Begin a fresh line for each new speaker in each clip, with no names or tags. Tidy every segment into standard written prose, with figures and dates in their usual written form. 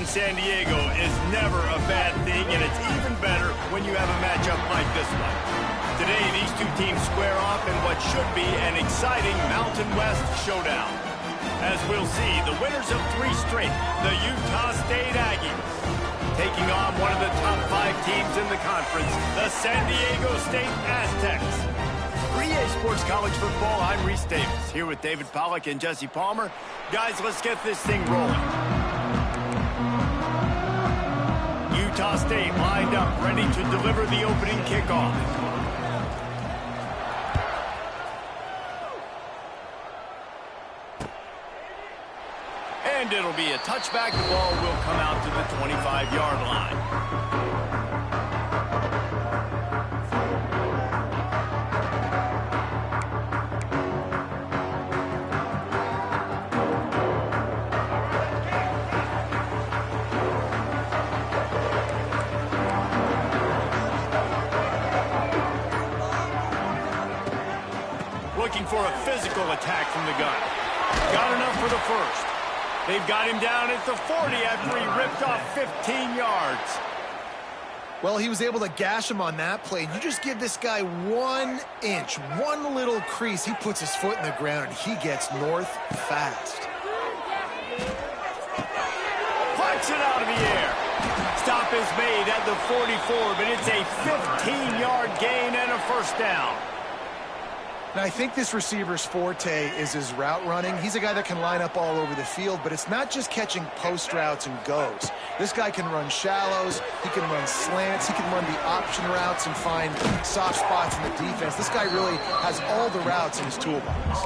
in San Diego is never a bad thing, and it's even better when you have a matchup like this one. Today, these two teams square off in what should be an exciting Mountain West showdown. As we'll see, the winners of 3 straight, the Utah State Aggies, taking on one of the top 5 teams in the conference, the San Diego State Aztecs. For EA Sports College Football, I'm Reese Davis, here with David Pollack and Jesse Palmer. Guys, let's get this thing rolling. Utah State lined up, ready to deliver the opening kickoff. And it'll be a touchback. The ball will come out to the 25-yard line. Looking for a physical attack from the gun. Got enough for the first. They've got him down at the 40 after he ripped off 15 yards.
Well, he was able to gash him on that play. You just give this guy 1 inch, one little crease. He puts his foot in the ground, and he gets north fast.
Punch it out of the air. Stop is made at the 44, but it's a 15-yard gain and a first down.
Now, I think this receiver's forte is his route running. He's a guy that can line up all over the field, but it's not just catching post routes and goes. This guy can run shallows, he can run slants, he can run the option routes and find soft spots in the defense. This guy really has all the routes in his toolbox.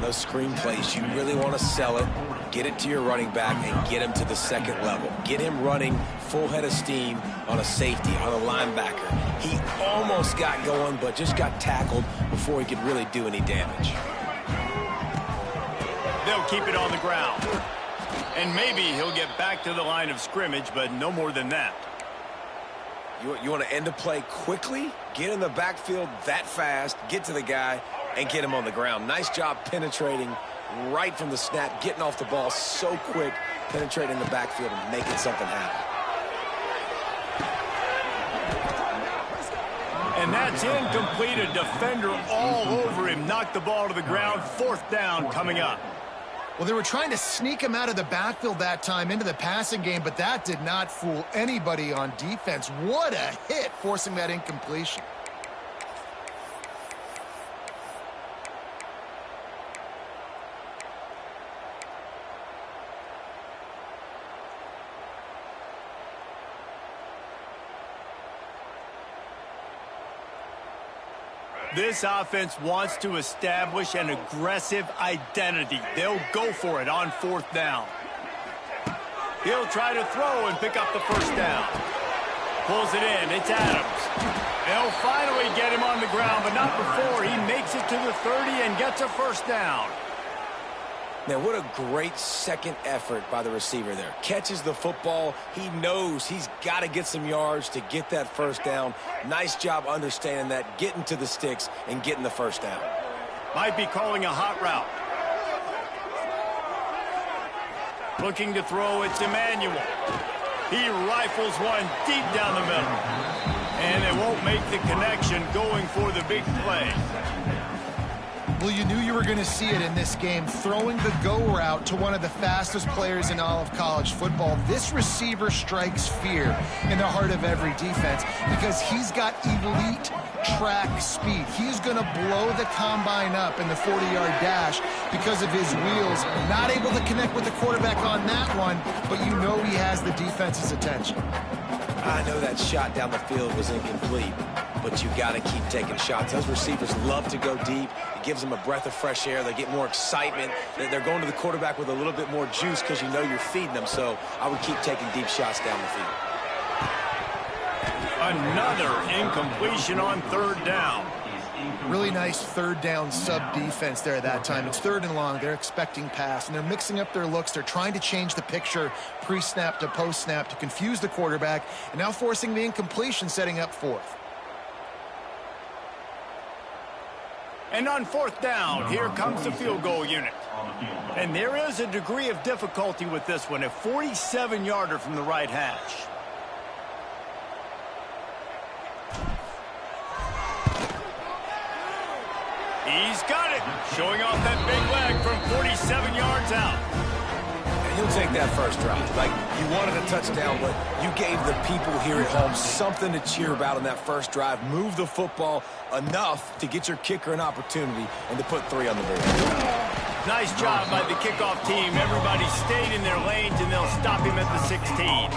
Those screen plays, you really want to sell it, get it to your running back, and get him to the second level. Get him running full head of steam on a safety, on a linebacker. He almost got going, but just got tackled before he could really do any damage.
They'll keep it on the ground. And maybe he'll get back to the line of scrimmage, but no more than that.
You want to end a play quickly, get in the backfield that fast, get to the guy, and get him on the ground. Nice job penetrating right from the snap, getting off the ball so quick, penetrating the backfield and making something happen.
And that's incomplete. A defender all over him. Knocked the ball to the ground. 4th down coming up.
Well, they were trying to sneak him out of the backfield that time into the passing game, but that did not fool anybody on defense. What a hit, forcing that incompletion.
This offense wants to establish an aggressive identity. They'll go for it on 4th down. He'll try to throw and pick up the first down. Pulls it in. It's Adams. They'll finally get him on the ground, but not before he makes it to the 30 and gets a first down.
Man, what a great second effort by the receiver there. Catches the football. He knows he's got to get some yards to get that first down. Nice job understanding that, getting to the sticks and getting the first down.
Might be calling a hot route. Looking to throw, it's Emmanuel. He rifles one deep down the middle. And it won't make the connection, going for the big play.
Well, you knew you were going to see it in this game, throwing the go route to one of the fastest players in all of college football. This receiver strikes fear in the heart of every defense because he's got elite track speed. He's going to blow the combine up in the 40-yard dash because of his wheels. Not able to connect with the quarterback on that one, but you know he has the defense's attention.
I know that shot down the field was incomplete, but you got to keep taking shots. Those receivers love to go deep. It gives them a breath of fresh air. They get more excitement. They're going to the quarterback with a little bit more juice because you know you're feeding them. So I would keep taking deep shots down the field.
Another incompletion on 3rd down.
Really nice 3rd down sub-defense there that time. It's 3rd and long. They're expecting pass, and they're mixing up their looks. They're trying to change the picture pre-snap to post-snap to confuse the quarterback, and now forcing the incompletion, setting up 4th.
And on fourth down, here comes the field goal unit. And there is a degree of difficulty with this one, a 47-yarder from the right hash. He's got it, showing off that big leg from 47 yards out.
And he'll take that first drive. Like, you wanted a touchdown, but you gave the people here at home something to cheer about in that first drive. Move the football enough to get your kicker an opportunity and to put 3 on the board.
Nice job by the kickoff team. Everybody stayed in their lanes, and they'll stop him at the 16.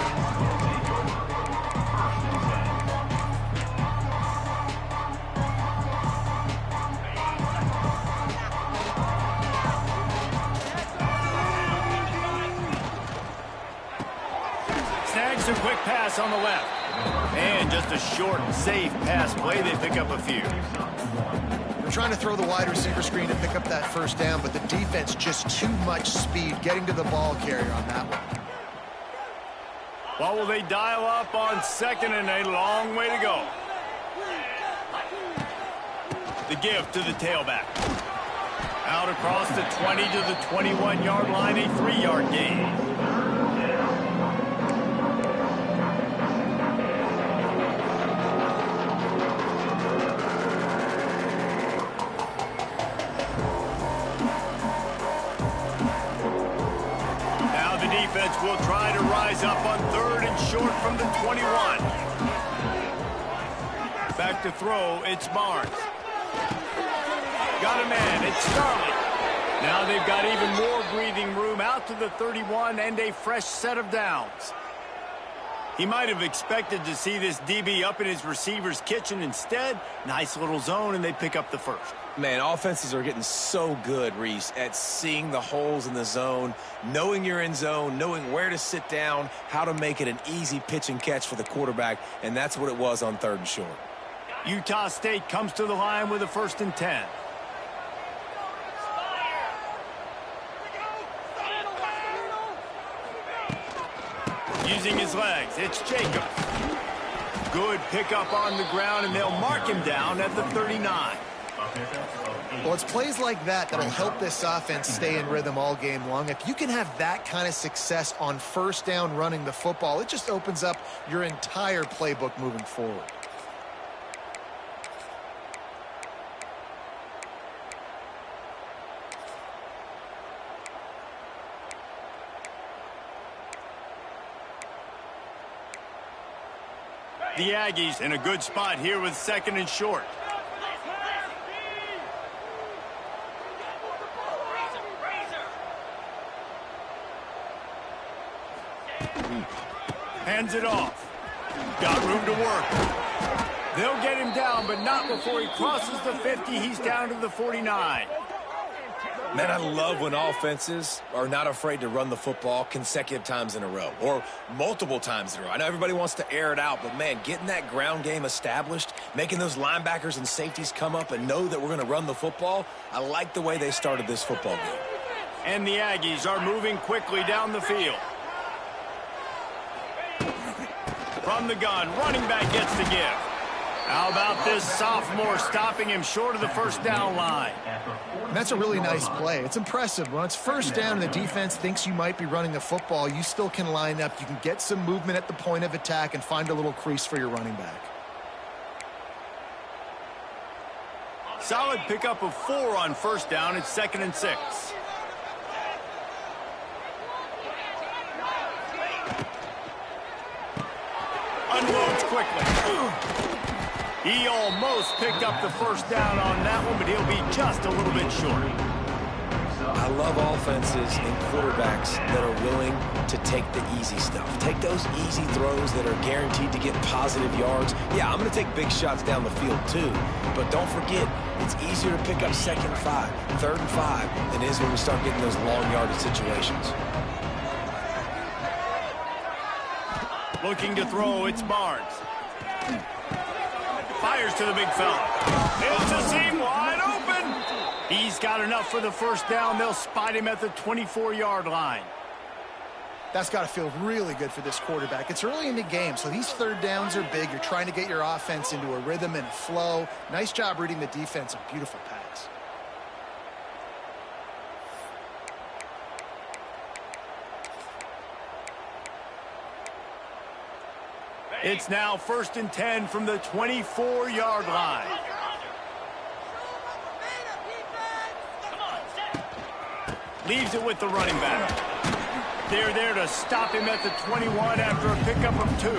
Snags a quick pass on the left. And just a short, safe pass play. They pick up a few.
They're trying to throw the wide receiver screen to pick up that first down, but the defense just too much speed getting to the ball carrier on that one.
What will they dial up on second and a long way to go? The give to the tailback. Out across the 20 to the 21-yard line, a 3-yard gain. Will try to rise up on third and short from the 21. Back to throw, it's Barnes. Got a man, it's Starling. Now they've got even more breathing room out to the 31 and a fresh set of downs. He might have expected to see this DB up in his receiver's kitchen. Instead, nice little zone, and they pick up the first.
Man, offenses are getting so good, Reese, at seeing the holes in the zone, knowing you're in zone, knowing where to sit down, how to make it an easy pitch and catch for the quarterback, and that's what it was on third and short.
Utah State comes to the line with a 1st and 10. Using his legs, it's Jacobs. Good pickup on the ground, and they'll mark him down at the 39.
Well, it's plays like that that'll help this offense stay in rhythm all game long. If you can have that kind of success on first down running the football, it just opens up your entire playbook moving forward.
The Aggies in a good spot here with 2nd and short. Hands it off. Got room to work. They'll get him down, but not before he crosses the 50. He's down to the 49.
Man, I love when offenses are not afraid to run the football consecutive times in a row or multiple times in a row. I know everybody wants to air it out, but, man, getting that ground game established, making those linebackers and safeties come up and know that we're going to run the football, I like the way they started this football game.
And the Aggies are moving quickly down the field. From the gun, running back gets the give. How about this sophomore stopping him short of the first down line?
And that's a really nice play. It's impressive. When it's first down and the defense thinks you might be running the football, you still can line up. You can get some movement at the point of attack and find a little crease for your running back.
Solid pickup of 4 on first down. It's 2nd and 6. Unloads quickly. He almost picked up the first down on that one, but he'll be just a little bit short.
I love offenses and quarterbacks that are willing to take the easy stuff. Take those easy throws that are guaranteed to get positive yards. Yeah, I'm going to take big shots down the field too, but don't forget, it's easier to pick up 2nd and 5, 3rd and 5 than it is when we start getting those long yardage situations.
Looking to throw, it's Barnes. Fires to the big fella. It's a seam wide open. He's got enough for the first down. They'll spot him at the 24-yard line.
That's got to feel really good for this quarterback. It's early in the game, so these third downs are big. You're trying to get your offense into a rhythm and a flow. Nice job reading the defense. A beautiful pass.
It's now 1st and 10 from the 24-yard line. Leaves it with the running back. They're there to stop him at the 21 after a pickup of 2.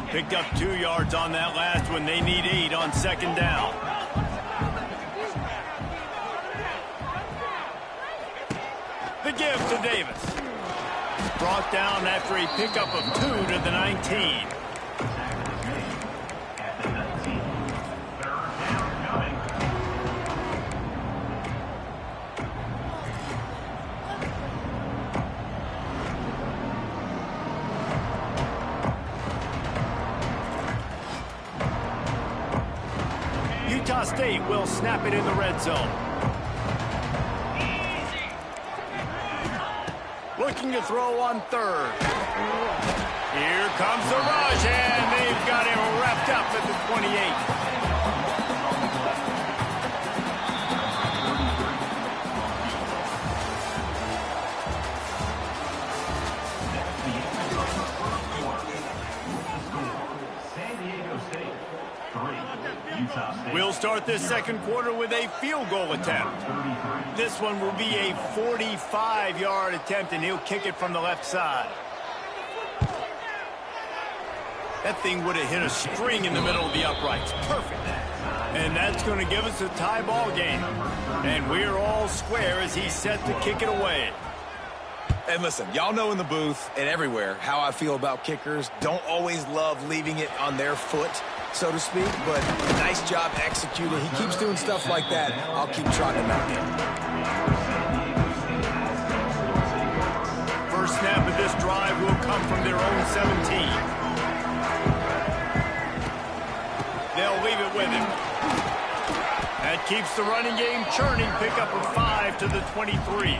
Picked up 2 yards on that last one. They need 8 on 2nd down. The give to Davis. Brought down after a pickup of 2 to the 19. Utah State will snap it in the red zone. Looking to throw on 3rd. Here comes the rush, and they've got him wrapped up at the 28. We'll start this second quarter with a field goal attempt. This one will be a 45-yard attempt, and he'll kick it from the left side. That thing would have hit a string in the middle of the uprights. Perfect. And that's going to give us a tie ball game. And we're all square as he's set to kick it away.
And listen, y'all know in the booth and everywhere how I feel about kickers. Don't always love leaving it on their foot, so to speak, but nice job executing. He keeps doing stuff like that. I'll keep trotting him out there.
First snap of this drive will come from their own 17. They'll leave it with him. That keeps the running game churning. Pickup of 5 to the 23.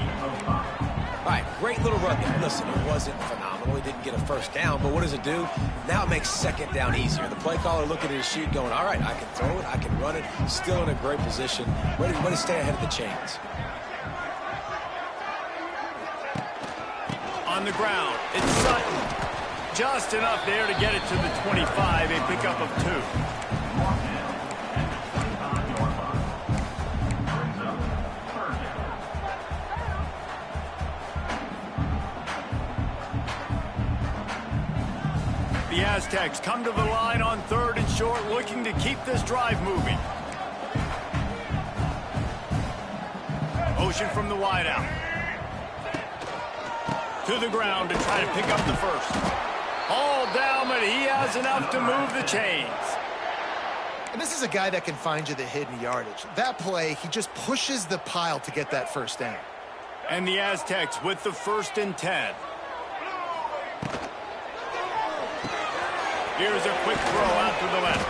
All right, great little run there. Listen, it wasn't phenomenal. He didn't get a first down, but what does it do? Now it makes 2nd down easier. The play caller looking at his sheet going, all right, I can throw it, I can run it. Still in a great position. Ready to stay ahead of the chains.
On the ground, it's Sutton. Just enough there to get it to the 25, a pickup of 2. The Aztecs come to the line on 3rd and short, looking to keep this drive moving. Motion from the wideout. To the ground to try to pick up the first. All down, but he has enough to move the chains.
And this is a guy that can find you the hidden yardage. That play, he just pushes the pile to get that first down.
And the Aztecs with the 1st and 10. Here's a quick throw out to the left.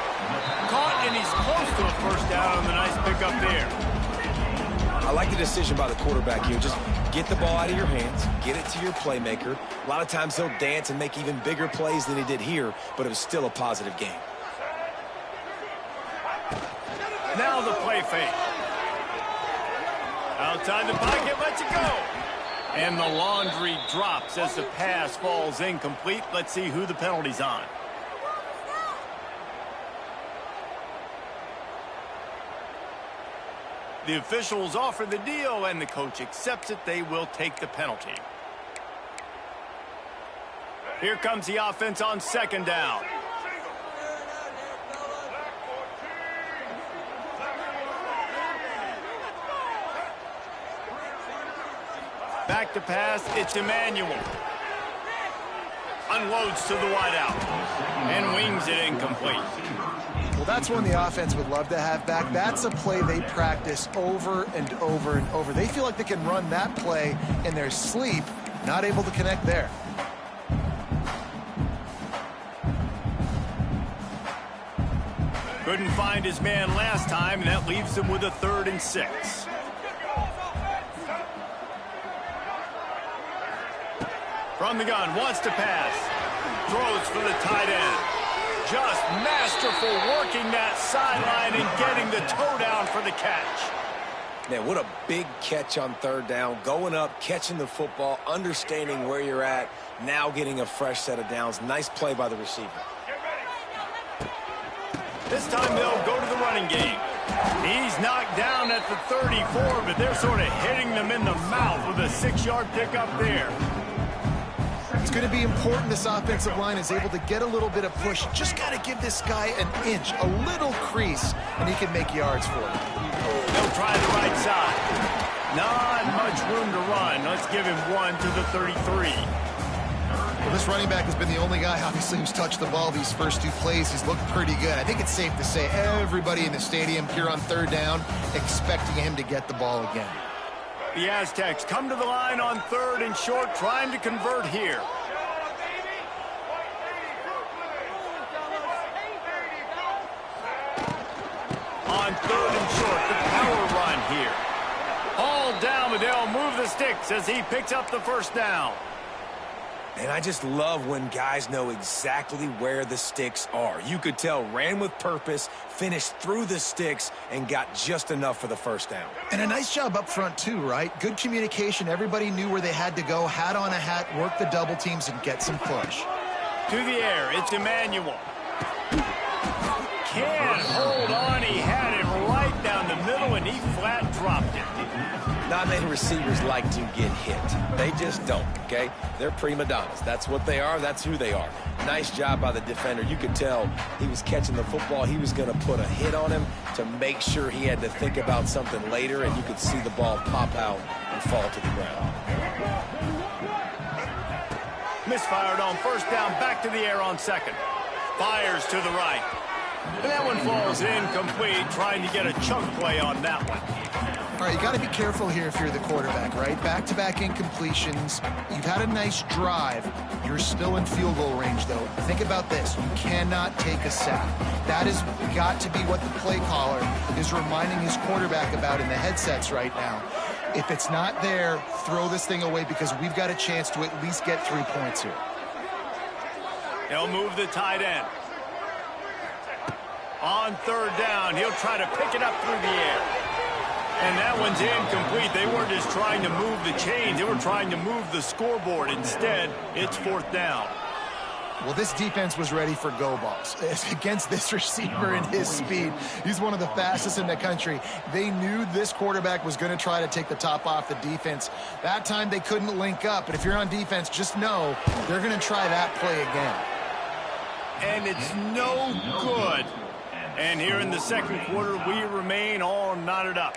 Caught, and he's close to a first down on the nice pickup there.
I like the decision by the quarterback here. Just get the ball out of your hands, get it to your playmaker. A lot of times he'll dance and make even bigger plays than he did here, but it was still a positive game.
Now the play fake. Outside the pocket, lets it go. And the laundry drops as the pass falls incomplete. Let's see who the penalty's on. The officials offer the deal, and the coach accepts it. They will take the penalty. Here comes the offense on 2nd down. Back to pass, it's Emmanuel. Unloads to the wideout and wings it incomplete.
Well, that's one the offense would love to have back. That's a play they practice over and over and over. They feel like they can run that play in their sleep, not able to connect there.
Couldn't find his man last time, and that leaves him with a 3rd and 6. From the gun, wants to pass. Throws for the tight end. Just masterful working that sideline and getting the toe down for the catch.
Man, what a big catch on 3rd down. Going up, catching the football, understanding where you're at, now getting a fresh set of downs. Nice play by the receiver.
This time they'll go to the running game. He's knocked down at the 34, but they're sort of hitting them in the mouth with a 6-yard pickup there.
It's going to be important this offensive line is able to get a little bit of push. Just got to give this guy an inch, a little crease, and he can make yards for him.
They'll try the right side. Not much room to run. Let's give him 1 to the 33.
Well, this running back has been the only guy, obviously, who's touched the ball these first 2 plays. He's looked pretty good. I think it's safe to say everybody in the stadium here on 3rd down expecting him to get the ball again.
The Aztecs come to the line on 3rd and short, trying to convert here. On 3rd and short, the power run here. All down, but they'll move the sticks as he picks up the 1st down.
And I just love when guys know exactly where the sticks are. You could tell, ran with purpose, finished through the sticks, and got just enough for the 1st down.
And a nice job up front, too, right? Good communication. Everybody knew where they had to go, hat on a hat, work the double teams, and get some push.
To the air, it's Emmanuel. Can't hold on. He had it right down the middle, and he flat dropped it.
Not many receivers like to get hit. They just don't, okay? They're prima donnas. That's what they are. That's who they are. Nice job by the defender. You could tell he was catching the football. He was going to put a hit on him to make sure he had to think about something later, and you could see the ball pop out and fall to the ground.
Misfired on 1st down, back to the air on 2nd. Fires to the right. And that one falls incomplete, trying to get a chunk play on that one.
All right, you got to be careful here if you're the quarterback, right? Back-to-back incompletions. You've had a nice drive. You're still in field goal range, though. Think about this. You cannot take a sack. That has got to be what the play caller is reminding his quarterback about in the headsets right now. If it's not there, throw this thing away because we've got a chance to at least get 3 points here.
They'll move the tight end. On 3rd down, he'll try to pick it up through the air. And that one's incomplete. They weren't just trying to move the chains. They were trying to move the scoreboard. Instead, it's 4th down.
Well, this defense was ready for go balls. Against this receiver and his speed, he's one of the fastest in the country. They knew this quarterback was going to try to take the top off the defense. That time they couldn't link up, but if you're on defense, just know they're going to try that play again.
And it's no good. And here in the 2nd quarter, we remain all knotted up.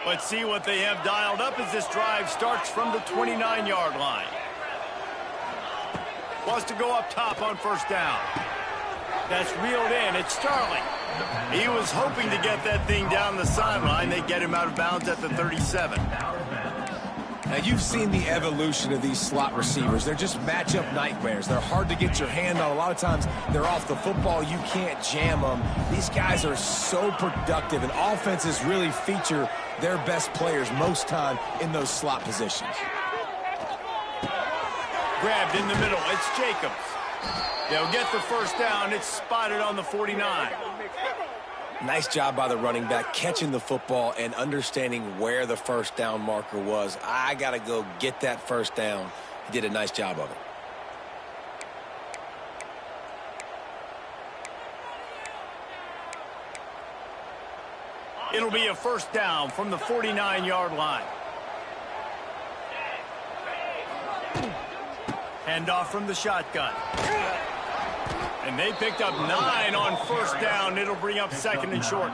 Let's see what they have dialed up as this drive starts from the 29-yard line. Wants to go up top on 1st down. That's reeled in. It's Starling. He was hoping to get that thing down the sideline. They get him out of bounds at the 37.
Now, you've seen the evolution of these slot receivers. They're just matchup nightmares. They're hard to get your hand on. A lot of times, they're off the football. You can't jam them. These guys are so productive, and offenses really feature their best players most time in those slot positions.
Grabbed in the middle. It's Jacobs. They'll get the 1st down. It's spotted on the 49.
Nice job by the running back, catching the football and understanding where the 1st down marker was. I got to go get that 1st down. He did a nice job of it.
It'll be a 1st down from the 49-yard line. Handoff from the shotgun. And they picked up 9 on 1st down. It'll bring up 2nd and short.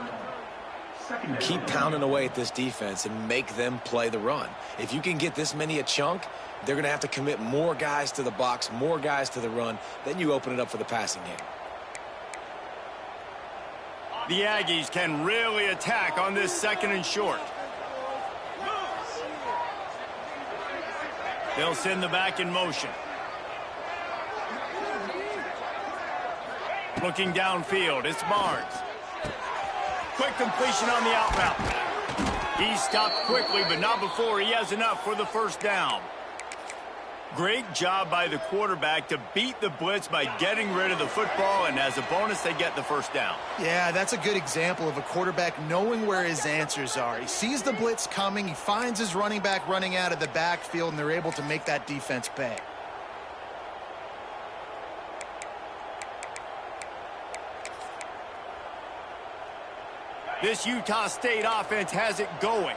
Keep pounding away at this defense and make them play the run. If you can get this many a chunk, they're going to have to commit more guys to the box, more guys to the run. Then you open it up for the passing game.
The Aggies can really attack on this 2nd and short. They'll send the back in motion. Looking downfield, it's Barnes. Quick completion on the out route. He stopped quickly, but not before he has enough for the first down. Great job by the quarterback to beat the blitz by getting rid of the football, and as a bonus, they get the first down.
Yeah, that's a good example of a quarterback knowing where his answers are. He sees the blitz coming, he finds his running back running out of the backfield, and they're able to make that defense pay.
This Utah State offense has it going.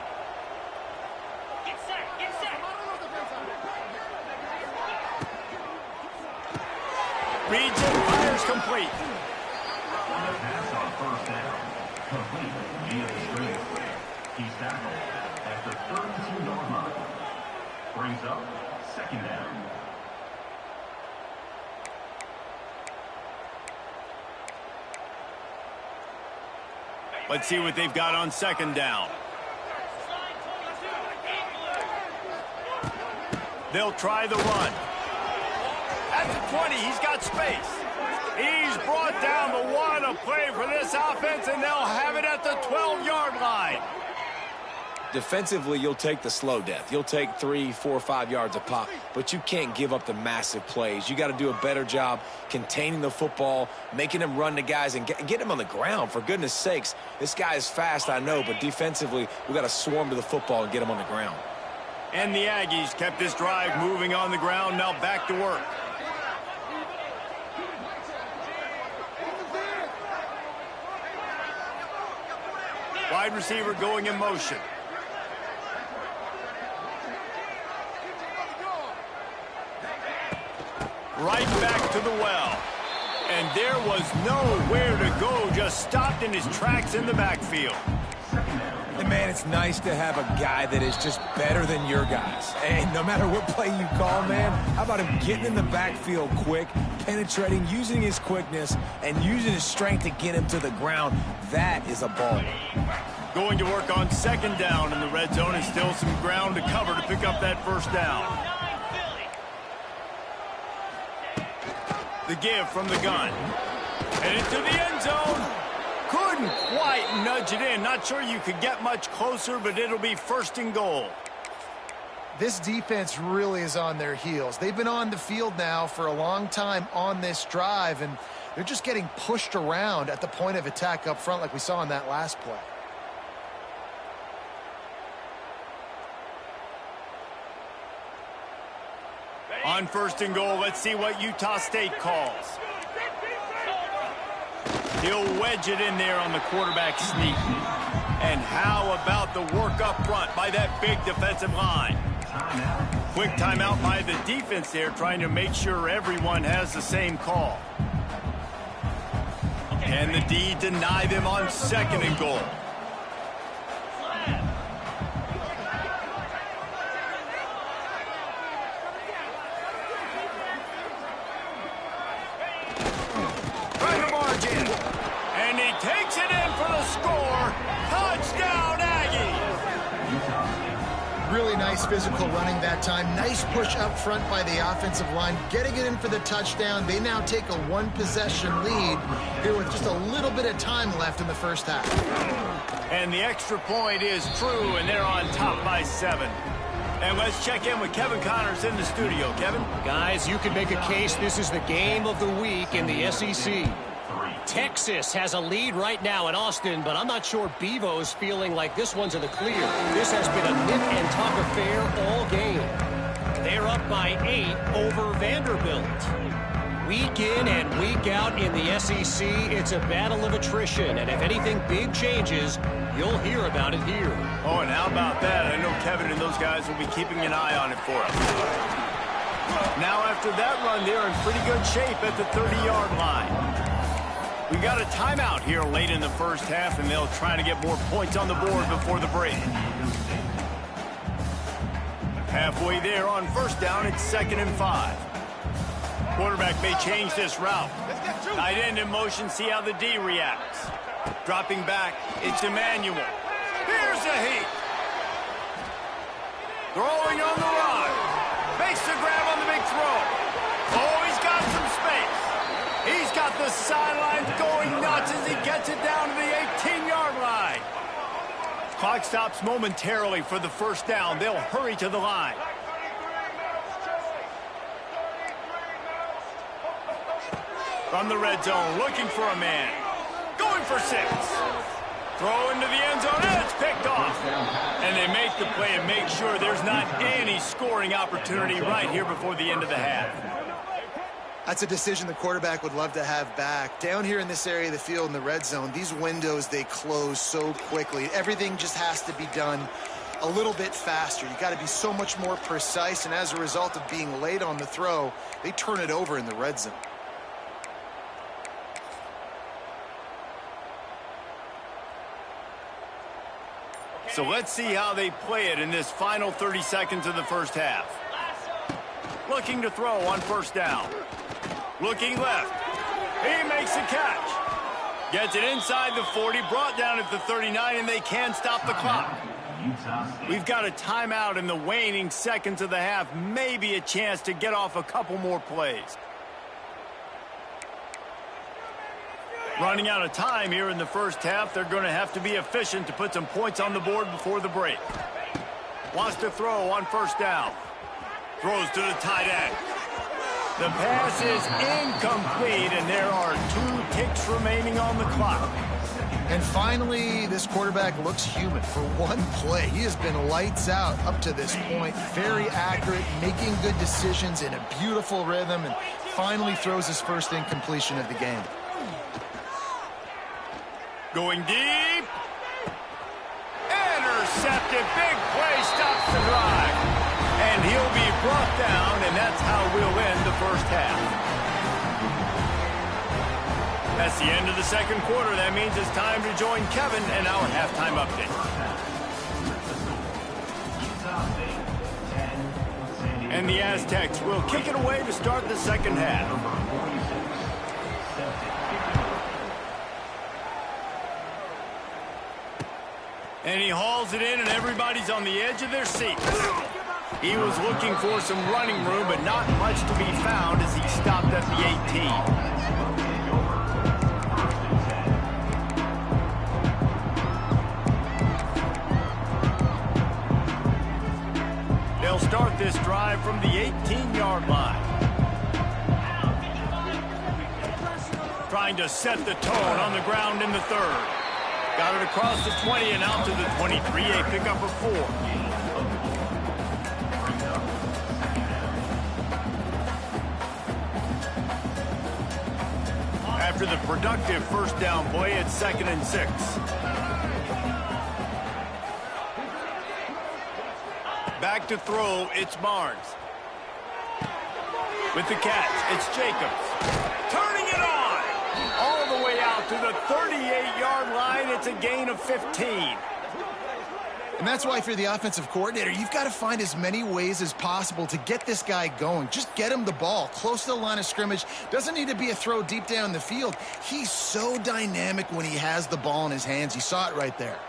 Reads it, fires complete.
Pass on first down. Complete via the screen. He's tackled at the 32-yard line. Brings up second down.
Let's see what they've got on second down. They'll try the run. At the 20, he's got space. He's brought down the one, a play for this offense, and they'll have it at the 12-yard line.
Defensively, you'll take the slow death. You'll take 3, 4, 5 yards a pop, but you can't give up the massive plays. You got to do a better job containing the football, making them run to guys, and get him on the ground. For goodness sakes, this guy is fast, I know, but defensively, we got to swarm to the football and get him on the ground.
And the Aggies kept this drive moving on the ground, now back to work. Wide receiver going in motion. Right back to the well. And there was nowhere to go, just stopped in his tracks in the backfield.
And man, it's nice to have a guy that is just better than your guys. And no matter what play you call, man, how about him getting in the backfield quick, penetrating, using his quickness, and using his strength to get him to the ground. That is a ball.
Going to work on second down in the red zone, and still some ground to cover to pick up that first down. The give from the gun. And into the end zone. Couldn't quite nudge it in. Not sure you could get much closer, but it'll be first and goal.
This defense really is on their heels. They've been on the field now for a long time on this drive, and they're just getting pushed around at the point of attack up front like we saw in that last play.
On first and goal, let's see what Utah State calls. He'll wedge it in there on the quarterback sneak. And how about the work up front by that big defensive line? Quick timeout by the defense there, trying to make sure everyone has the same call. Can the D deny them on second and goal? Takes it in for the score. Touchdown, Aggies.
Really nice physical running that time. Nice push up front by the offensive line. Getting it in for the touchdown. They now take a one-possession lead here with just a little bit of time left in the first half.
And the extra point is true, and they're on top by 7. And let's check in with Kevin Connors in the studio. Kevin?
Guys, you could make a case this is the game of the week in the SEC. Texas has a lead right now in Austin, but I'm not sure Bevo's feeling like this one's in the clear. This has been a nip and tuck affair all game. They're up by 8 over Vanderbilt. Week in and week out in the SEC, it's a battle of attrition, and if anything big changes, you'll hear about it here.
Oh, and how about that? I know Kevin and those guys will be keeping an eye on it for us. Now, after that run, they're in pretty good shape at the 30-yard line. We got a timeout here late in the first half, and they'll try to get more points on the board before the break. Halfway there on first down, it's 2nd and 5. Quarterback may change this route. Tight end in motion, see how the D reacts. Dropping back, it's Emmanuel. Here's a heat. Throwing on the run. throw. Oh, he's got some space. He's got the sidelines going nuts as he gets it down to the 18-yard line. Clock stops momentarily for the first down. They'll hurry to the line. From the red zone, looking for a man. Going for 6. Throw into the end zone, and it's picked off. And they make the play and make sure there's not any scoring opportunity right here before the end of the half.
That's a decision the quarterback would love to have back. Down here in this area of the field in the red zone, these windows, they close so quickly. Everything just has to be done a little bit faster. You got to be so much more precise, and as a result of being late on the throw, they turn it over in the red zone.
So let's see how they play it in this final 30 seconds of the first half. Looking to throw on first down. Looking left. He makes the catch. Gets it inside the 40, brought down at the 39, and they can stop the clock. We've got a timeout in the waning seconds of the half. Maybe a chance to get off a couple more plays. Running out of time here in the first half. They're going to have to be efficient to put some points on the board before the break. Wants to throw on first down. Throws to the tight end. The pass is incomplete, and there are 2 ticks remaining on the clock.
And finally, this quarterback looks human for one play. He has been lights out up to this point. Very accurate, making good decisions in a beautiful rhythm, and finally throws his first incompletion of the game.
Going deep. Intercepted. Big play stops the drive. And he'll be brought down, and that's how we'll end the first half. That's the end of the second quarter. That means it's time to join Kevin in our halftime update. And the Aztecs will kick it away to start the second half. And he hauls it in, and everybody's on the edge of their seats. He was looking for some running room, but not much to be found as he stopped at the 18. They'll start this drive from the 18-yard line. Trying to set the tone on the ground in the third. Got it across the 20 and out to the 23, a pickup of 4. After the productive first down play, it's 2nd and 6. Back to throw, it's Barnes. With the catch, it's Jacobs. Turning it on! All the way out to the 38-yard line. It's a gain of 15.
And that's why if you're the offensive coordinator, you've got to find as many ways as possible to get this guy going. Just get him the ball close to the line of scrimmage. Doesn't need to be a throw deep down the field. He's so dynamic when he has the ball in his hands. You saw it right there.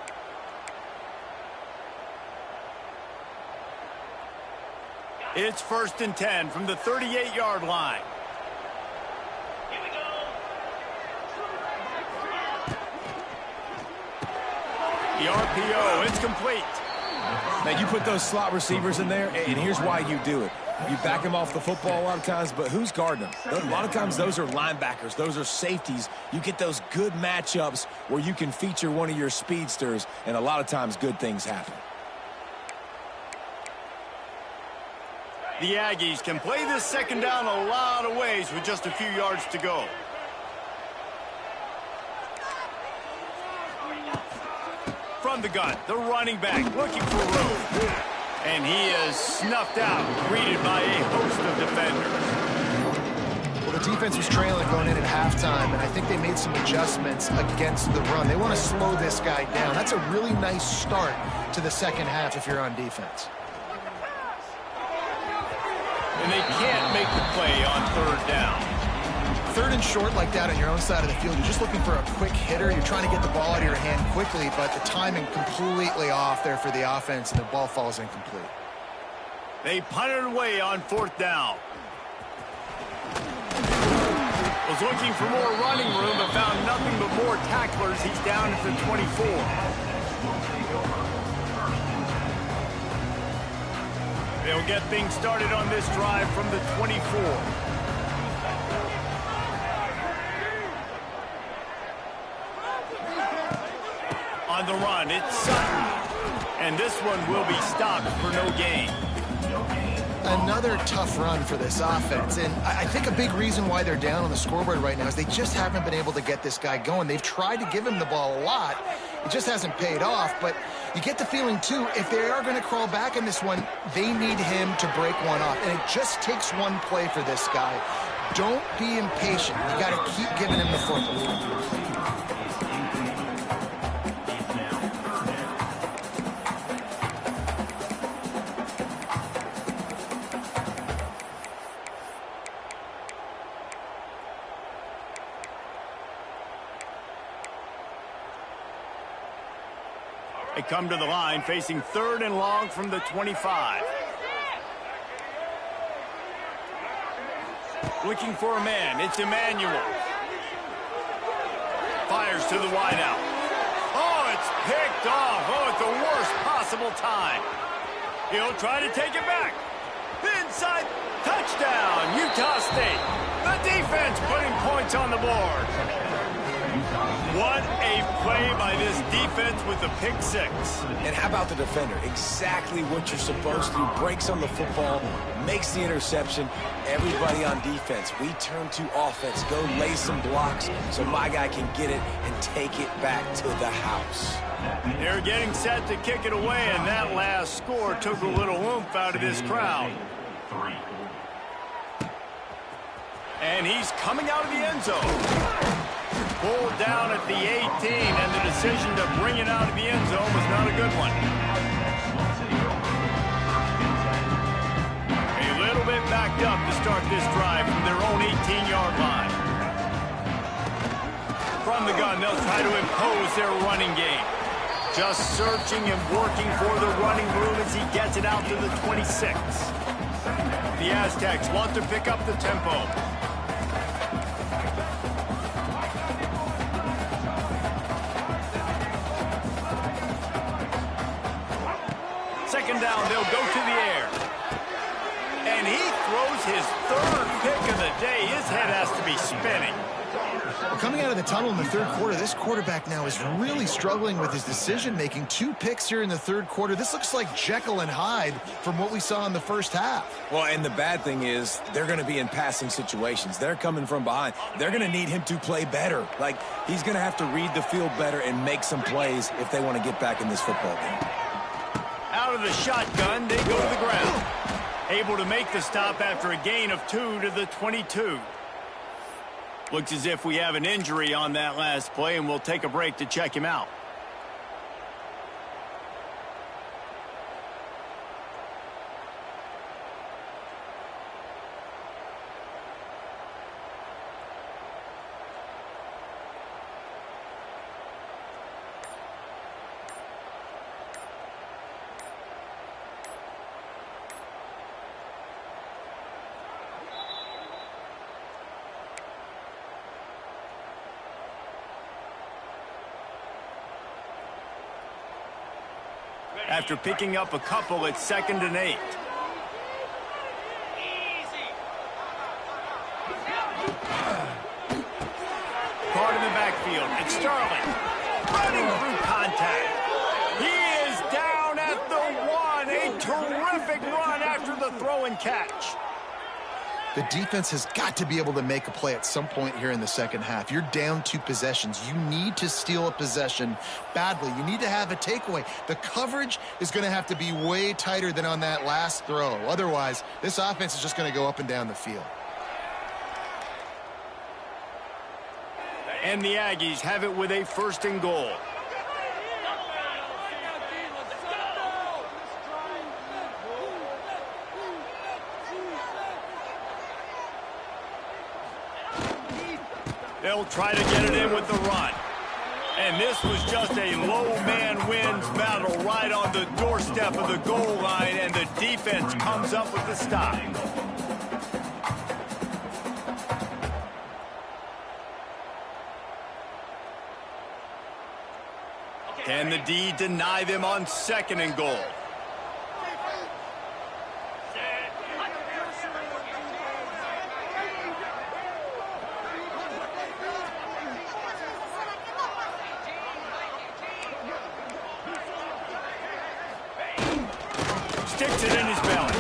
It's 1st and 10 from the 38-yard line. The RPO, it's complete.
Now, you put those slot receivers in there, and here's why you do it. You back them off the football a lot of times, but who's guarding them? A lot of times those are linebackers. Those are safeties. You get those good matchups where you can feature one of your speedsters, and a lot of times good things happen.
The Aggies can play this second down a lot of ways with just a few yards to go. From the gun, the running back looking for room. And he is snuffed out, greeted by a host of defenders.
Well, the defense was trailing going in at halftime, and I think they made some adjustments against the run. They want to slow this guy down. That's a really nice start to the second half if you're on defense.
And they can't make the play on 3rd down.
3rd and short like that on your own side of the field, you're just looking for a quick hitter. You're trying to get the ball out of your hand quickly, but the timing completely off there for the offense, and the ball falls incomplete.
They punt it away on 4th down. Was looking for more running room, but found nothing but more tacklers. He's down at the 24. They'll get things started on this drive from the 24. On the run, it's Sutton. And this one will be stopped for no gain.
Another tough run for this offense, and I think a big reason why they're down on the scoreboard right now is they just haven't been able to get this guy going. They've tried to give him the ball a lot. It just hasn't paid off, but you get the feeling, too, if they are going to crawl back in this one, they need him to break one off, and it just takes one play for this guy. Don't be impatient. You got to keep giving him the football.
They come to the line facing 3rd and long from the 25. Looking for a man. It's Emmanuel. Fires to the wideout. Oh, it's picked off. Oh, at the worst possible time. He'll try to take it back. Inside. Touchdown, Utah State. The defense putting points on the board. What a play by this defense with the pick 6.
And how about the defender? Exactly what you're supposed to do. Breaks on the football, makes the interception. Everybody on defense, we turn to offense. Go lay some blocks so my guy can get it and take it back to the house.
They're getting set to kick it away, and that last score took a little oomph out of this crowd. And he's coming out of the end zone. Pulled down at the 18, and the decision to bring it out of the end zone was not a good one. A little bit backed up to start this drive from their own 18-yard line. From the gun, they'll try to impose their running game. Just searching and working for the running room as he gets it out to the 26. The Aztecs want to pick up the tempo. Second down, they'll go to the air. And he throws his 3rd pick of the day. His head has to be spinning.
Well, coming out of the tunnel in the 3rd quarter, this quarterback now is really struggling with his decision-making. 2 picks here in the 3rd quarter. This looks like Jekyll and Hyde from what we saw in the first half.
Well, and the bad thing is they're going to be in passing situations. They're coming from behind. They're going to need him to play better. Like, he's going to have to read the field better and make some plays if they want to get back in this football game.
Out of the shotgun, they go to the ground. Able to make the stop after a gain of 2 to the 22. Looks as if we have an injury on that last play, and we'll take a break to check him out. After picking up a couple, it's 2nd and 8. Caught in the backfield. It's Sterling. Running through contact. He is down at the 1. A terrific run after the throw and catch.
The defense has got to be able to make a play at some point here in the second half. You're down 2 possessions. You need to steal a possession badly. You need to have a takeaway. The coverage is going to have to be way tighter than on that last throw. Otherwise, this offense is just going to go up and down the field.
And the Aggies have it with a 1st and goal. They'll try to get it in with the run. And this was just a low man wins battle right on the doorstep of the goal line, and the defense comes up with the stop. Can the D deny them on 2nd and goal? Sticks it in his belly.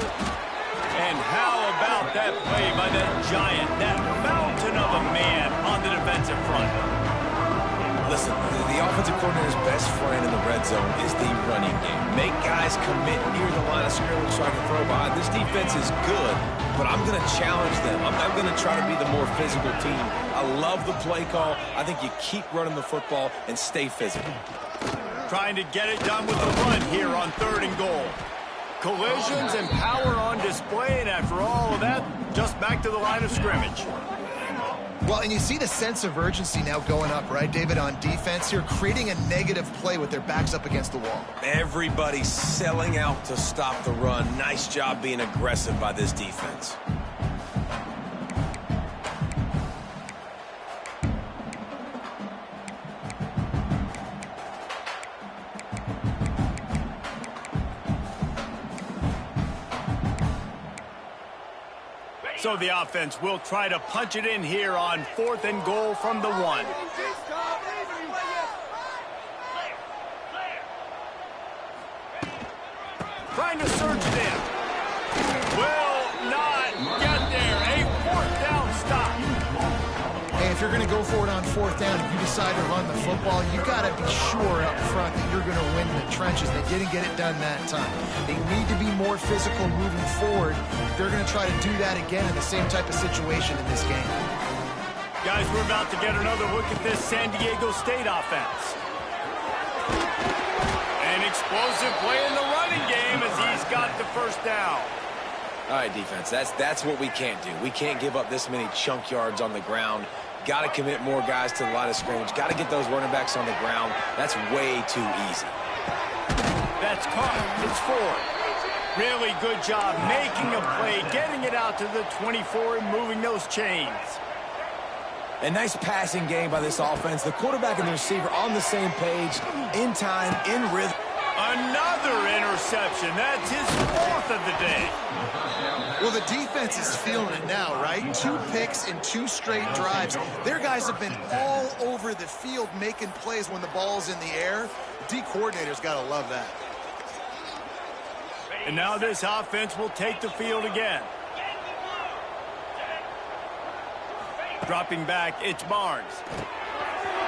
And how about that play by that giant, that mountain of a man on the defensive front?
Listen, the offensive coordinator's best friend in the red zone is the running game. Make guys commit near the line of scrimmage so I can throw behind. This defense is good, but I'm going to challenge them. I'm going to try to be the more physical team. I love the play call. I think you keep running the football and stay physical.
Trying to get it done with the run here on 3rd and goal. Collisions and power on display, and after all of that, just back to the line of scrimmage.
Well, and you see the sense of urgency now going up, right, David, on defense here, creating a negative play with their backs up against the wall.
Everybody's selling out to stop the run. Nice job being aggressive by this defense.
So the offense will try to punch it in here on 4th and goal from the 1. Trying to surge it in. Will not get there. A 4th down stop.
Hey, if you're going to go for it on 4th down, if you decide to run the football, you got to be sure up front that you're going to win the trenches. They didn't get it done that time. They need to be more physical moving forward. They're going to try to do that again in the same type of situation in this game.
Guys, we're about to get another look at this San Diego State offense. An explosive play in the running game as he's got the 1st down.
All right, defense, that's what we can't do. We can't give up this many chunk yards on the ground. Got to commit more guys to the line of scrimmage. Got to get those running backs on the ground. That's way too easy.
That's caught. It's 4. Really good job making a play, getting it out to the 24 and moving those chains.
A nice passing game by this offense. The quarterback and the receiver on the same page, in time, in rhythm.
Another interception. That's his 4th of the day.
Well, the defense is feeling it now, right? 2 picks in 2 straight drives. Their guys have been all over the field making plays when the ball's in the air. The D coordinator's got to love that.
And now this offense will take the field again. Dropping back, it's Barnes.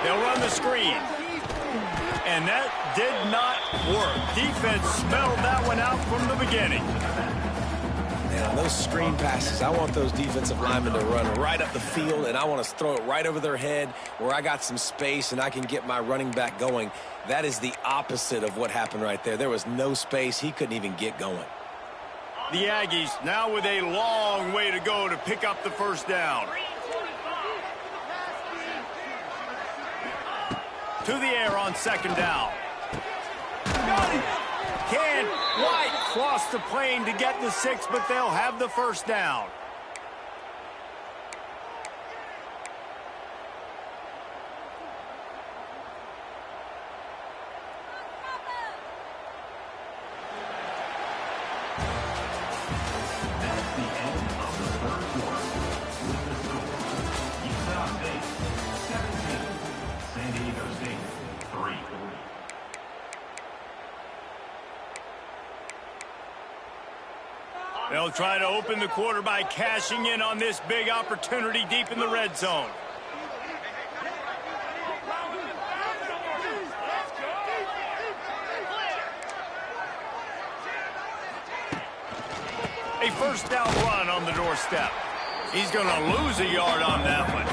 They'll run the screen. And that did not work. Defense smelled that one out from the beginning.
Man, on those screen passes, I want those defensive linemen to run right up the field, and I want to throw it right over their head where I got some space and I can get my running back going. That is the opposite of what happened right there. There was no space. He couldn't even get going.
The Aggies now with a long way to go to pick up the 1st down. To the air on 2nd down. Can White cross the plane to get the 6, but they'll have the 1st down. They'll try to open the quarter by cashing in on this big opportunity deep in the red zone. A 1st down run on the doorstep. He's going to lose a yard on that one.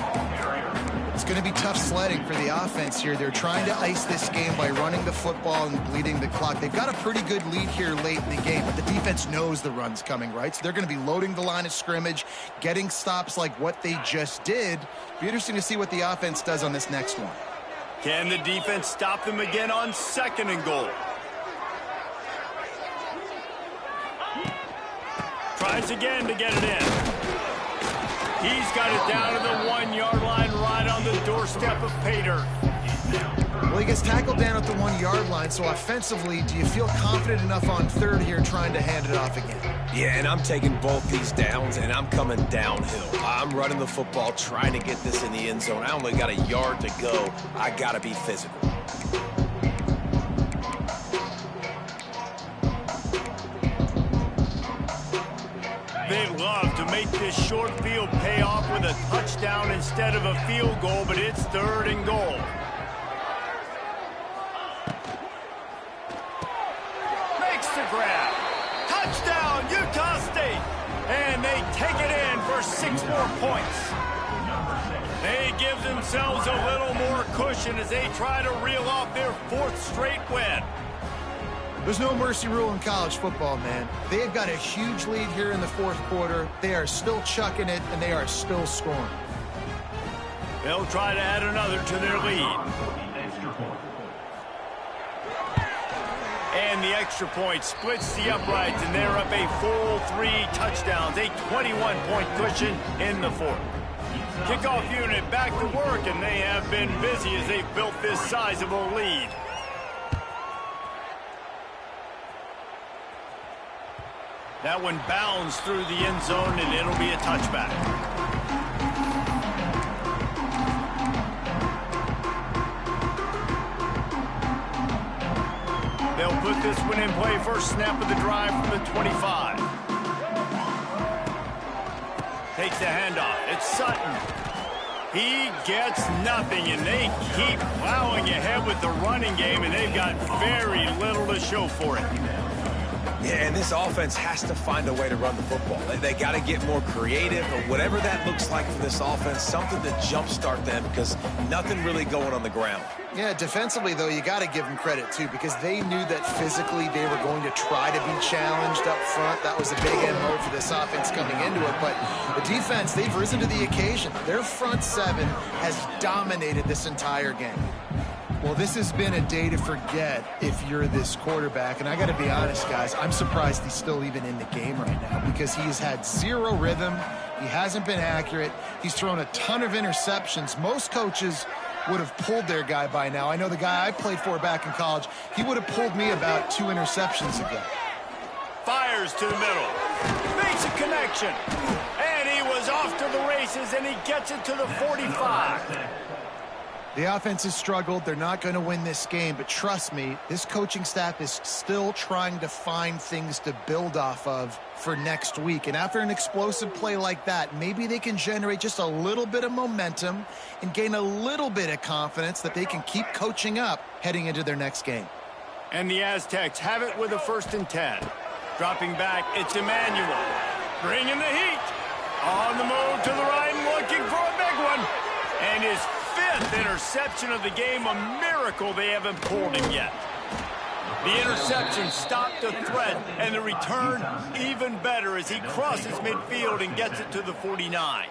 It's going to be tough sledding for the offense here. They're trying to ice this game by running the football and bleeding the clock. They've got a pretty good lead here late in the game, but the defense knows the run's coming, right? So they're going to be loading the line of scrimmage, getting stops like what they just did. Be interesting to see what the offense does on this next one.
Can the defense stop them again on 2nd and goal? Tries again to get it in. He's got it down to the 1-yard line right on the doorstep of pay dirt.
Well, he gets tackled down at the 1-yard line, so offensively, do you feel confident enough on third here trying to hand it off again?
Yeah, and I'm taking both these downs, and I'm coming downhill. I'm running the football, trying to get this in the end zone. I only got a yard to go. I got to be physical.
They'd love to make this short field pay off with a touchdown instead of a field goal, but it's 3rd and goal. Makes the grab. Touchdown, Utah State. And they take it in for 6 more points. They give themselves a little more cushion as they try to reel off their 4th straight win.
There's no mercy rule in college football, man. They have got a huge lead here in the 4th quarter. They are still chucking it, and they are still scoring.
They'll try to add another to their lead. And the extra point splits the uprights, and they're up a full 3 touchdowns, a 21-point cushion in the 4th. Kickoff unit back to work, and they have been busy as they've built this sizable lead. That one bounds through the end zone, and it'll be a touchback. They'll put this one in play first snap of the drive from the 25. Takes the handoff. It's Sutton. He gets nothing, and they keep plowing ahead with the running game, and they've got very little to show for it.
Yeah, and this offense has to find a way to run the football. They got to get more creative, or whatever that looks like for this offense, something to jumpstart them, because nothing really going on the ground.
Yeah, defensively, though, you got to give them credit, too, because they knew that physically they were going to try to be challenged up front. That was a big MO for this offense coming into it. But the defense, they've risen to the occasion. Their front 7 has dominated this entire game. Well, this has been a day to forget if you're this quarterback. And I got to be honest, guys, I'm surprised he's still even in the game right now because he's had 0 rhythm. He hasn't been accurate. He's thrown a ton of interceptions. Most coaches would have pulled their guy by now. I know the guy I played for back in college, he would have pulled me about 2 interceptions ago.
Fires to the middle. Makes a connection. And he was off to the races, and he gets it to the 45.
The offense has struggled. They're not going to win this game, but trust me, this coaching staff is still trying to find things to build off of for next week. And after an explosive play like that, maybe they can generate just a little bit of momentum and gain a little bit of confidence that they can keep coaching up heading into their next game.
And the Aztecs have it with a 1st and 10. Dropping back, it's Emmanuel. Bringing the heat. On the move to the right and looking for a big one. And his 5th interception of the game, a miracle they haven't pulled him yet. The interception stopped the threat, and the return even better as he crosses midfield and gets it to the 49.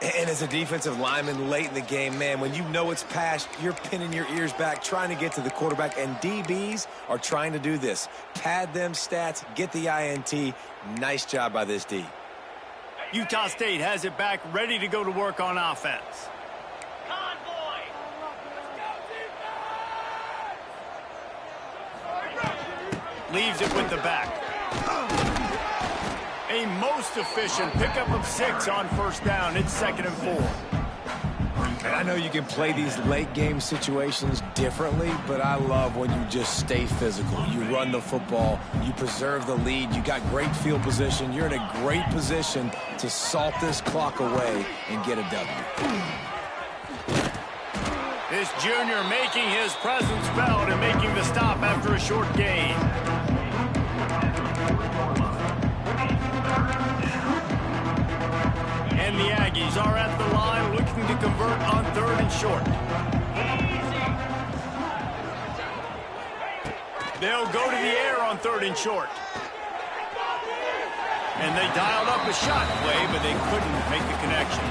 And as a defensive lineman late in the game, man, when you know it's past, you're pinning your ears back, trying to get to the quarterback, and DBs are trying to do this. Pad them stats, get the INT. Nice job by this D.
Utah State has it back, ready to go to work on offense. Leaves it with the back. A most efficient pickup of 6 on 1st down. It's 2nd and 4.
And I know you can play these late game situations differently, but I love when you just stay physical. You run the football, you preserve the lead, you got great field position, you're in a great position to salt this clock away and get a W.
This junior making his presence felt and making the stop after a short gain. And the Aggies are at the line looking to convert on 3rd and short. They'll go to the air on 3rd and short. And they dialed up a shot play, but they couldn't make the connection.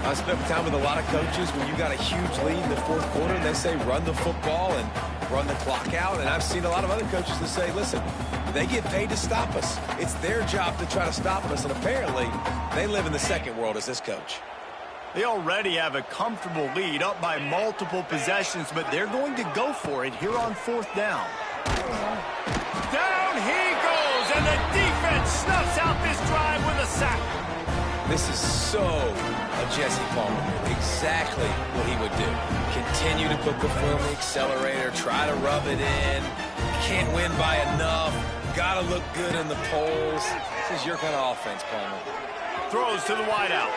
I spent time with a lot of coaches when you got a huge lead in the 4th quarter, and they say run the football and run the clock out. And I've seen a lot of other coaches that say, listen, they get paid to stop us. It's their job to try to stop us, and apparently they live in the second world as this coach.
They already have a comfortable lead up by multiple possessions, but they're going to go for it here on 4th down. Down he goes, and the defense snuffs out this drive with a sack.
This is so a Jesse Palmer move. Exactly what he would do. Continue to put the foot on the accelerator, try to rub it in. Can't win by enough. Got to look good in the polls. This is your kind of offense, Palmer.
Throws to the wideout.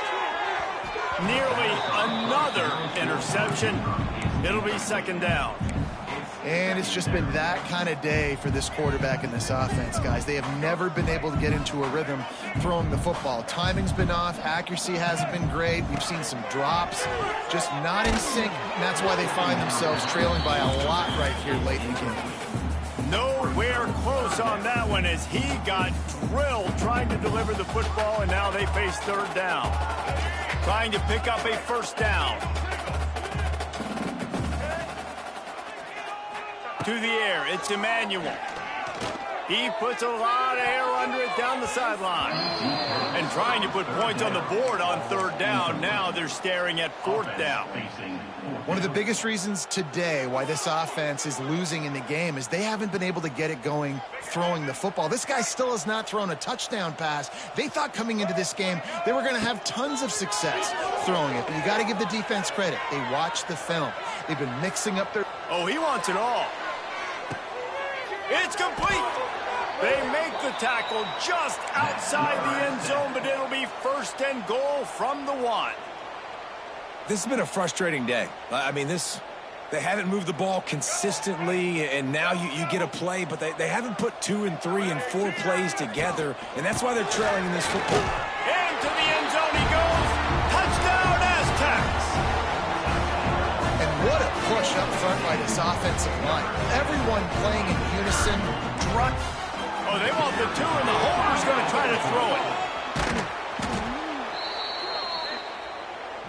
Nearly another interception. It'll be 2nd down.
And it's just been that kind of day for this quarterback in this offense, guys. They have never been able to get into a rhythm throwing the football. Timing's been off. Accuracy hasn't been great. We've seen some drops. Just not in sync. And that's why they find themselves trailing by a lot right here late in the game.
Nowhere close on that one as he got drilled trying to deliver the football, and now they face 3rd down. Trying to pick up a 1st down. To the air, it's Emmanuel. He puts a lot of air under it down the sideline. And trying to put points on the board on 3rd down. Now they're staring at 4th down.
One of the biggest reasons today why this offense is losing in the game is they haven't been able to get it going throwing the football. This guy still has not thrown a touchdown pass. They thought coming into this game they were going to have tons of success throwing it, but you got to give the defense credit. They watched the film. They've been mixing up their...
Oh, he wants it all. It's complete. They make the tackle just outside the end zone, but it'll be 1st and goal from the 1.
This has been a frustrating day. I mean, they haven't moved the ball consistently, and now you get a play, but they haven't put 2 and 3 and 4 plays together, and that's why they're trailing in this football.
Into the end zone he goes. Touchdown, Aztecs.
And what a push up front by this offensive line. Everyone playing in unison.
Oh, they want the 2, and the holder's going to try to throw it.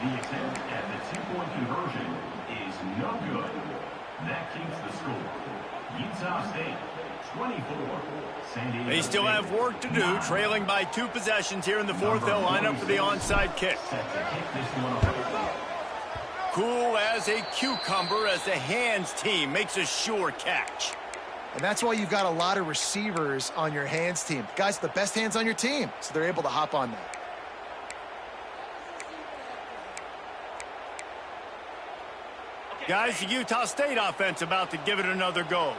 The attempt at the 2-point conversion is no good. That keeps the score. Utah State, 24. San Diego
They still have work to do, trailing by 2 possessions here in the 4th. They'll line up for the onside kick. Cool as a cucumber as the hands team makes a sure catch.
And that's why you've got a lot of receivers on your hands team. Guys, the best hands on your team, so they're able to hop on that.
Guys, the Utah State offense about to give it another go.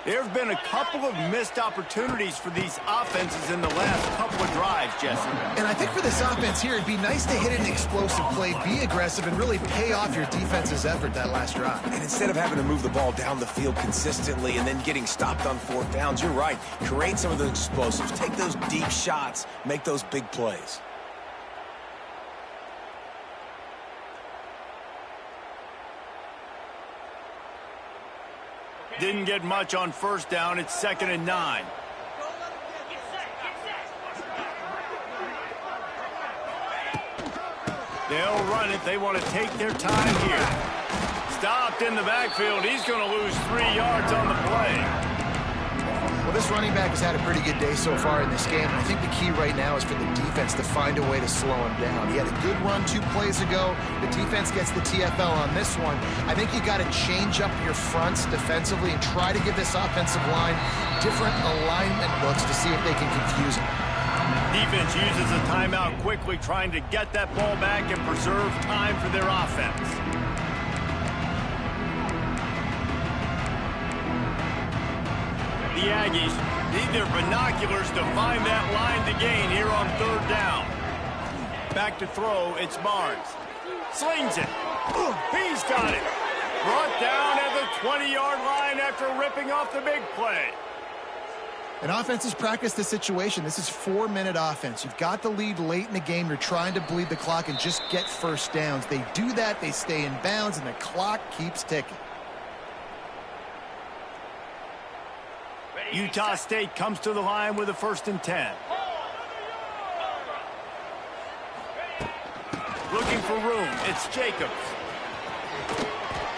There have been a couple of missed opportunities for these offenses in the last couple of drives, Jesse.
And I think for this offense here, it'd be nice to hit an explosive play, be aggressive, and really pay off your defense's effort that last drive.
And instead of having to move the ball down the field consistently and then getting stopped on 4th downs, you're right. Create some of those explosives. Take those deep shots. Make those big plays.
Didn't get much on 1st down. It's 2nd and 9. They'll run it. They want to take their time here. Stopped in the backfield. He's going to lose 3 yards on the play.
Well, this running back has had a pretty good day so far in this game, and I think the key right now is for the defense to find a way to slow him down. He had a good run 2 plays ago. The defense gets the TFL on this one. I think you got to change up your fronts defensively and try to give this offensive line different alignment looks to see if they can confuse him.
Defense uses a timeout quickly, trying to get that ball back and preserve time for their offense. The Aggies need their binoculars to find that line to gain here on 3rd down. Back to throw, it's Barnes. Slings it. He's got it. Brought down at the 20-yard line after ripping off the big play.
And offenses practice the situation. This is 4-minute offense. You've got the lead late in the game. You're trying to bleed the clock and just get 1st downs. They do that, they stay in bounds, and the clock keeps ticking.
Utah State comes to the line with a 1st and 10. Looking for room. It's Jacobs.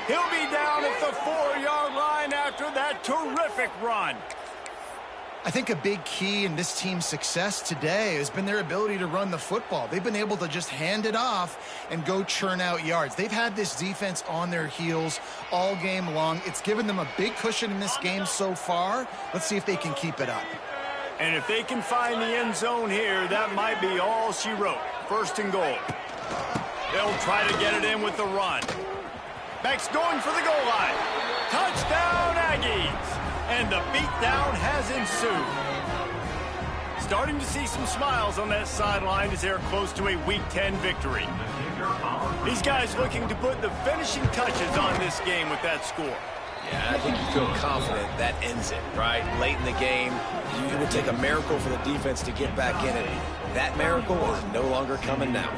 He'll be down at the 4-yard line after that terrific run.
I think a big key in this team's success today has been their ability to run the football. They've been able to just hand it off and go churn out yards. They've had this defense on their heels all game long. It's given them a big cushion in this game so far. Let's see if they can keep it up.
And if they can find the end zone here, that might be all she wrote. 1st and goal. They'll try to get it in with the run. Beck's going for the goal line. Touchdown, Aggies! And the beatdown has ensued. Starting to see some smiles on that sideline as they're close to a Week 10 victory. These guys looking to put the finishing touches on this game with that score.
Yeah, I think you feel confident that ends it, right? Late in the game, it would take a miracle for the defense to get back in it. That miracle is no longer coming now.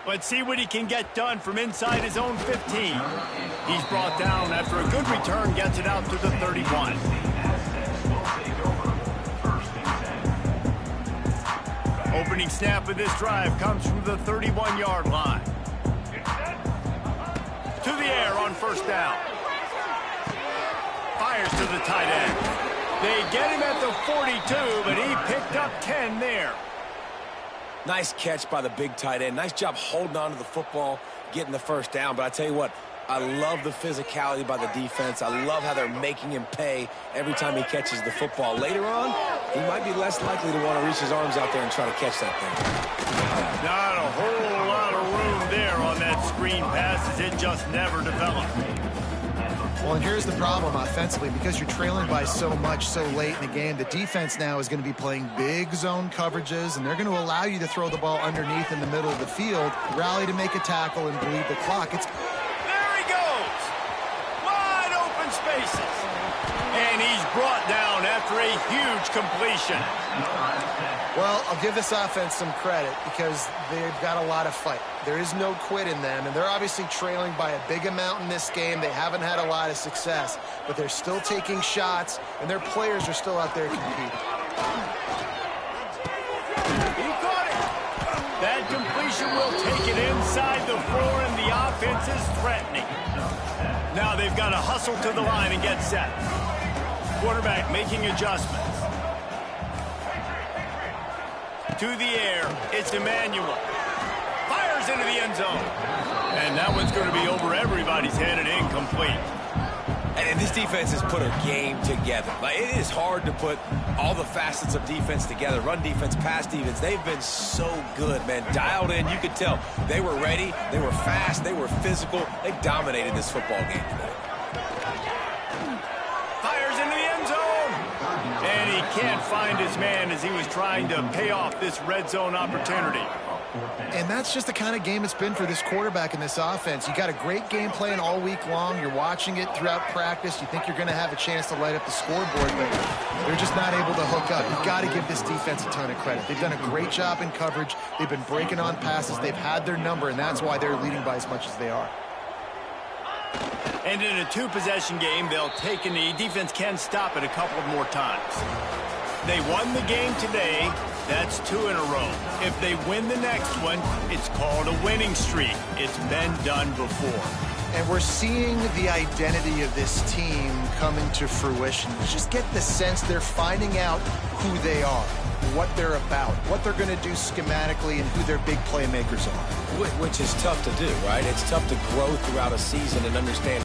Let's see what he can get done from inside his own 15. He's brought down after a good return, gets it out to the 31. Opening snap of this drive comes from the 31-yard line. To the air on 1st down. Fires to the tight end. They get him at the 42, but he picked up 10 there.
Nice catch by the big tight end. Nice job holding on to the football, getting the 1st down. But I tell you what, I love the physicality by the defense. I love how they're making him pay every time he catches the football. Later on, he might be less likely to want to reach his arms out there and try to catch that thing.
Not a whole lot of room there on that screen pass as it just never developed.
Well, and here's the problem offensively. Because you're trailing by so much so late in the game, the defense now is going to be playing big zone coverages, and they're going to allow you to throw the ball underneath in the middle of the field, rally to make a tackle, and bleed the clock.
There he goes! Wide open spaces. And he's brought down after a huge completion.
Well, I'll give this offense some credit because they've got a lot of fight. There is no quit in them, and they're obviously trailing by a big amount in this game. They haven't had a lot of success, but they're still taking shots, and their players are still out there competing.
He caught it. That completion will take it inside the 4, and the offense is threatening. Now they've got to hustle to the line and get set. Quarterback making adjustments. To the air, it's Emmanuel. Fires into the end zone. And that one's going to be over everybody's head and incomplete.
And this defense has put a game together. Like, it is hard to put all the facets of defense together. Run defense, pass defense. They've been so good, man. Dialed in. You could tell they were ready. They were fast. They were physical. They dominated this football game today.
Fires into the end zone. And he can't find his man as he was trying to pay off this red zone opportunity.
And that's just the kind of game it's been for this quarterback in this offense. You got a great game plan all week long. You're watching it throughout practice. You think you're going to have a chance to light up the scoreboard, but they're just not able to hook up. You've got to give this defense a ton of credit. They've done a great job in coverage. They've been breaking on passes. They've had their number, and that's why they're leading by as much as they are.
And in a 2-possession game, they'll take a knee. Defense can stop it a couple of more times. They won the game today. That's 2 in a row. If they win the next one, it's called a winning streak. It's been done before.
And we're seeing the identity of this team come into fruition. You just get the sense they're finding out who they are, what they're about, what they're going to do schematically, and who their big playmakers are.
Which is tough to do, right? It's tough to grow throughout a season and understand